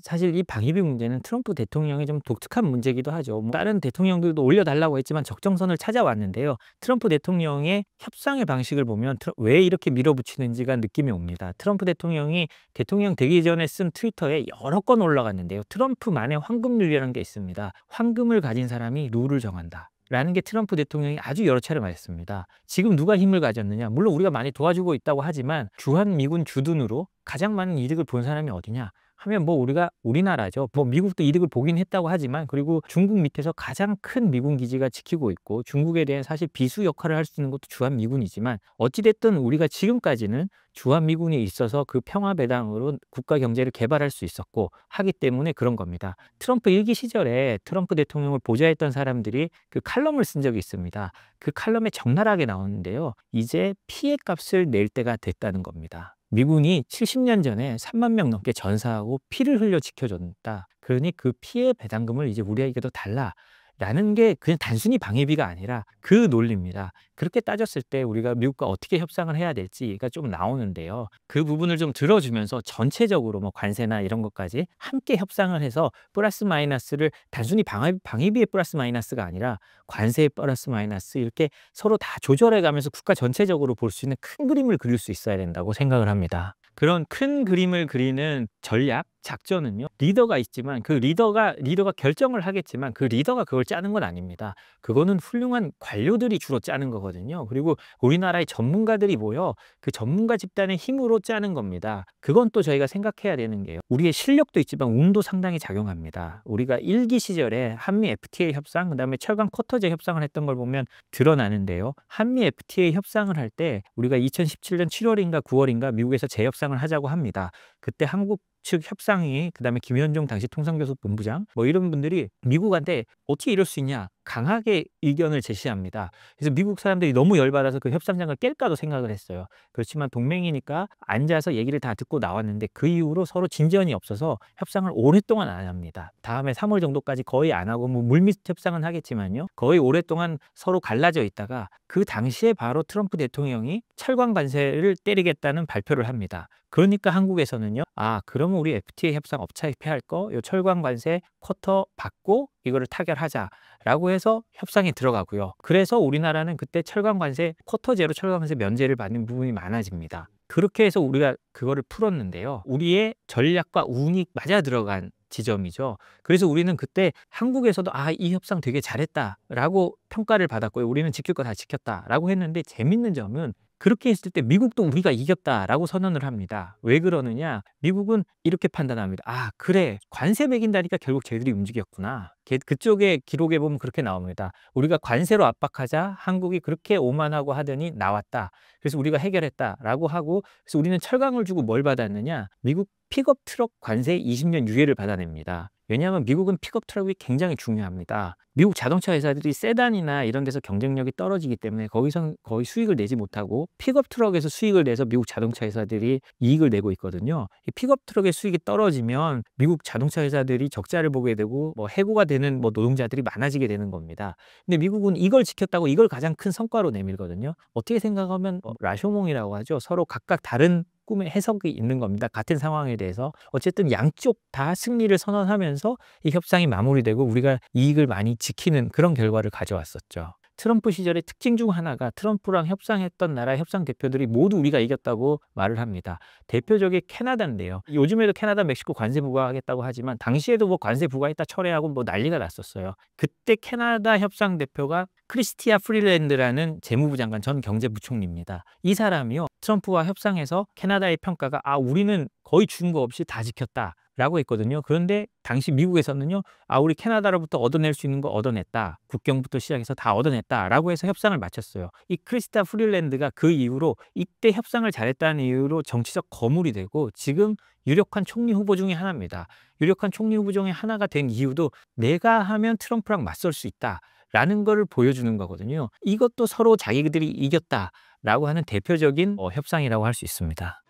사실 이 방위비 문제는 트럼프 대통령의 좀 독특한 문제이기도 하죠. 뭐 다른 대통령들도 올려달라고 했지만 적정선을 찾아왔는데요. 트럼프 대통령의 협상의 방식을 보면 왜 이렇게 밀어붙이는지가 느낌이 옵니다. 트럼프 대통령이 대통령 되기 전에 쓴 트위터에 여러 건 올라갔는데요. 트럼프만의 황금률이라는 게 있습니다. 황금을 가진 사람이 룰을 정한다. 라는 게 트럼프 대통령이 아주 여러 차례 말했습니다. 지금 누가 힘을 가졌느냐? 물론 우리가 많이 도와주고 있다고 하지만 주한미군 주둔으로 가장 많은 이득을 본 사람이 어디냐? 하면 뭐 우리나라죠. 뭐 미국도 이득을 보긴 했다고 하지만, 그리고 중국 밑에서 가장 큰 미군 기지가 지키고 있고 중국에 대한 사실 비수 역할을 할 수 있는 것도 주한미군이지만, 어찌 됐든 우리가 지금까지는 주한미군이 있어서 그 평화 배당으로 국가 경제를 개발할 수 있었고 하기 때문에 그런 겁니다. 트럼프 일기 시절에 트럼프 대통령을 보좌했던 사람들이 그 칼럼을 쓴 적이 있습니다. 그 칼럼에 적나라하게 나오는데요. 이제 피해값을 낼 때가 됐다는 겁니다. 미군이 70년 전에 3만 명 넘게 전사하고 피를 흘려 지켜줬다. 그러니 그 피해 배당금을 이제 우리에게도 달라. 라는 게 그냥 단순히 방위비가 아니라 그 논리입니다. 그렇게 따졌을 때 우리가 미국과 어떻게 협상을 해야 될지가 좀 나오는데요. 그 부분을 좀 들어주면서 전체적으로 뭐 관세나 이런 것까지 함께 협상을 해서 플러스 마이너스를 단순히 방위비의 플러스 마이너스가 아니라 관세의 플러스 마이너스, 이렇게 서로 다 조절해 가면서 국가 전체적으로 볼 수 있는 큰 그림을 그릴 수 있어야 된다고 생각을 합니다. 그런 큰 그림을 그리는 전략, 작전은요, 리더가 있지만 그 리더가 결정을 하겠지만 그 리더가 그걸 짜는 건 아닙니다. 그거는 훌륭한 관료들이 주로 짜는 거거든요. 그리고 우리나라의 전문가들이 모여 그 전문가 집단의 힘으로 짜는 겁니다. 그건 또 저희가 생각해야 되는 게요, 우리의 실력도 있지만 운도 상당히 작용합니다. 우리가 일기 시절에 한미 FTA 협상, 그다음에 철강 쿼터제 협상을 했던 걸 보면 드러나는데요. 한미 FTA 협상을 할 때 우리가 2017년 7월인가 9월인가 미국에서 재협상을 하자고 합니다. 그때 한국 측 협상이, 그다음에 김현종 당시 통상교섭본부장 뭐 이런 분들이 미국한테 어떻게 이럴 수 있냐 강하게 의견을 제시합니다. 그래서 미국 사람들이 너무 열받아서 그 협상장을 깰까도 생각을 했어요. 그렇지만 동맹이니까 앉아서 얘기를 다 듣고 나왔는데 그 이후로 서로 진전이 없어서 협상을 오랫동안 안 합니다. 다음에 3월 정도까지 거의 안 하고 뭐 물밑 협상은 하겠지만요, 거의 오랫동안 서로 갈라져 있다가 그 당시에 바로 트럼프 대통령이 철강 관세를 때리겠다는 발표를 합니다. 그러니까 한국에서는요, 아 그러면 우리 FTA 협상 업차입할 거 요 철강 관세 쿼터 받고 이거를 타결하자라고 해서 협상에 들어가고요. 그래서 우리나라는 그때 철강 관세 쿼터제로 철강 관세 면제를 받는 부분이 많아집니다. 그렇게 해서 우리가 그거를 풀었는데요. 우리의 전략과 운이 맞아 들어간 지점이죠. 그래서 우리는 그때 한국에서도 아, 이 협상 되게 잘했다라고 평가를 받았고요. 우리는 지킬 거 다 지켰다라고 했는데, 재밌는 점은 그렇게 했을 때 미국도 우리가 이겼다라고 선언을 합니다. 왜 그러느냐? 미국은 이렇게 판단합니다. 아, 그래. 관세 매긴다니까 결국 쟤들이 움직였구나. 그쪽에 기록에 보면 그렇게 나옵니다. 우리가 관세로 압박하자 한국이 그렇게 오만하고 하더니 나왔다. 그래서 우리가 해결했다라고 하고, 그래서 우리는 철강을 주고 뭘 받았느냐? 미국 픽업 트럭 관세 20년 유예를 받아냅니다. 왜냐하면 미국은 픽업 트럭이 굉장히 중요합니다. 미국 자동차 회사들이 세단이나 이런 데서 경쟁력이 떨어지기 때문에 거기서 거의 수익을 내지 못하고 픽업 트럭에서 수익을 내서 미국 자동차 회사들이 이익을 내고 있거든요. 이 픽업 트럭의 수익이 떨어지면 미국 자동차 회사들이 적자를 보게 되고 뭐 해고가 되는 뭐 노동자들이 많아지게 되는 겁니다. 근데 미국은 이걸 지켰다고 이걸 가장 큰 성과로 내밀거든요. 어떻게 생각하면 라쇼몽이라고 하죠. 서로 각각 다른 꿈의 해석이 있는 겁니다. 같은 상황에 대해서. 어쨌든 양쪽 다 승리를 선언하면서 이 협상이 마무리되고 우리가 이익을 많이 지키는 그런 결과를 가져왔었죠. 트럼프 시절의 특징 중 하나가 트럼프랑 협상했던 나라 협상 대표들이 모두 우리가 이겼다고 말을 합니다. 대표적인 캐나다인데요. 요즘에도 캐나다, 멕시코 관세 부과하겠다고 하지만 당시에도 뭐 관세 부과했다 철회하고 뭐 난리가 났었어요. 그때 캐나다 협상 대표가 크리스티아 프릴랜드라는 재무부 장관, 전 경제부총리입니다. 이 사람이요, 트럼프와 협상해서 캐나다의 평가가 아, 우리는 거의 준 거 없이 다 지켰다 라고 했거든요. 그런데 당시 미국에서는요, 아, 우리 캐나다로부터 얻어낼 수 있는 거 얻어냈다, 국경부터 시작해서 다 얻어냈다 라고 해서 협상을 마쳤어요. 이 크리스타 프릴랜드가 그 이후로 이때 협상을 잘했다는 이유로 정치적 거물이 되고 지금 유력한 총리 후보 중에 하나입니다. 유력한 총리 후보 중에 하나가 된 이유도 내가 하면 트럼프랑 맞설 수 있다 라는 거를 보여주는 거거든요. 이것도 서로 자기들이 이겼다 라고 하는 대표적인 협상이라고 할 수 있습니다.